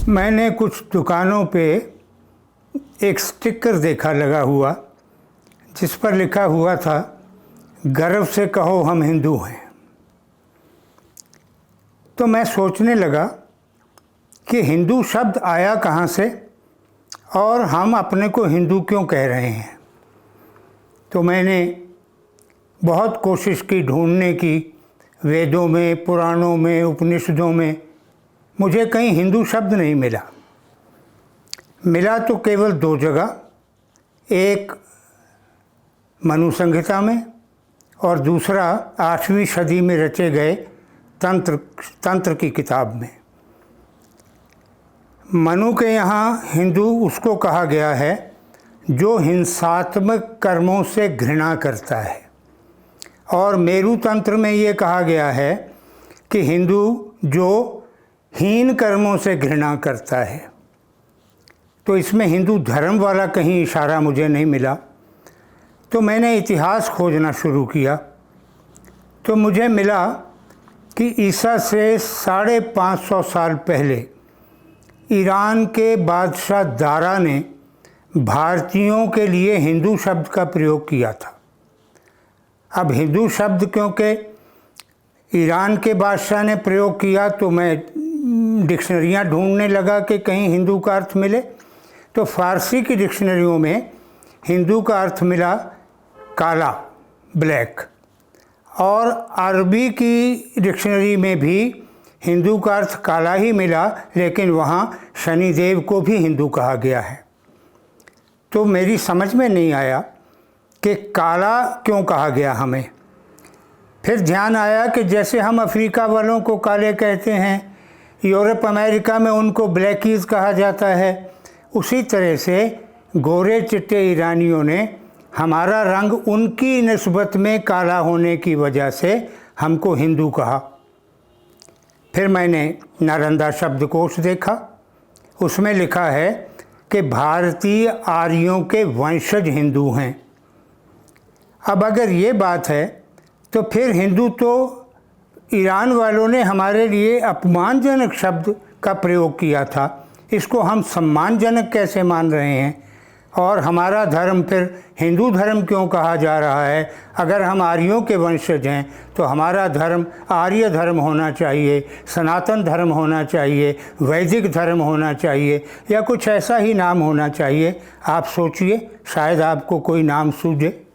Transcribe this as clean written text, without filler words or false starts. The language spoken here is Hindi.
मैंने कुछ दुकानों पे एक स्टिकर देखा लगा हुआ, जिस पर लिखा हुआ था, गर्व से कहो हम हिंदू हैं। तो मैं सोचने लगा कि हिंदू शब्द आया कहाँ से और हम अपने को हिंदू क्यों कह रहे हैं। तो मैंने बहुत कोशिश की ढूंढने की, वेदों में, पुराणों में, उपनिषदों में, मुझे कहीं हिंदू शब्द नहीं मिला। मिला तो केवल दो जगह, एक मनु संहिता में और दूसरा 8वीं सदी में रचे गए तंत्र की किताब में। मनु के यहाँ हिंदू उसको कहा गया है जो हिंसात्मक कर्मों से घृणा करता है, और मेरु तंत्र में ये कहा गया है कि हिंदू जो हीन कर्मों से घृणा करता है। तो इसमें हिंदू धर्म वाला कहीं इशारा मुझे नहीं मिला। तो मैंने इतिहास खोजना शुरू किया, तो मुझे मिला कि ईसा से 550 साल पहले ईरान के बादशाह दारा ने भारतीयों के लिए हिंदू शब्द का प्रयोग किया था। अब हिंदू शब्द क्योंकि ईरान के बादशाह ने प्रयोग किया, तो मैं डिक्शनरियाँ ढूंढने लगा कि कहीं हिंदू का अर्थ मिले। तो फ़ारसी की डिक्शनरियों में हिंदू का अर्थ मिला काला, ब्लैक, और अरबी की डिक्शनरी में भी हिंदू का अर्थ काला ही मिला, लेकिन वहाँ शनिदेव को भी हिंदू कहा गया है। तो मेरी समझ में नहीं आया कि काला क्यों कहा गया हमें। फिर ध्यान आया कि जैसे हम अफ्रीका वालों को काले कहते हैं, यूरोप अमेरिका में उनको ब्लैकीज़ कहा जाता है, उसी तरह से गोरे चिट्टे ईरानियों ने हमारा रंग उनकी निस्बत में काला होने की वजह से हमको हिंदू कहा। फिर मैंने नालंदा शब्दकोश देखा, उसमें लिखा है कि भारतीय आर्यों के वंशज हिंदू हैं। अब अगर ये बात है तो फिर हिंदू तो ईरान वालों ने हमारे लिए अपमानजनक शब्द का प्रयोग किया था, इसको हम सम्मानजनक कैसे मान रहे हैं? और हमारा धर्म फिर हिंदू धर्म क्यों कहा जा रहा है? अगर हम आर्यों के वंशज हैं तो हमारा धर्म आर्य धर्म होना चाहिए, सनातन धर्म होना चाहिए, वैदिक धर्म होना चाहिए, या कुछ ऐसा ही नाम होना चाहिए। आप सोचिए, शायद आपको कोई नाम सूझे।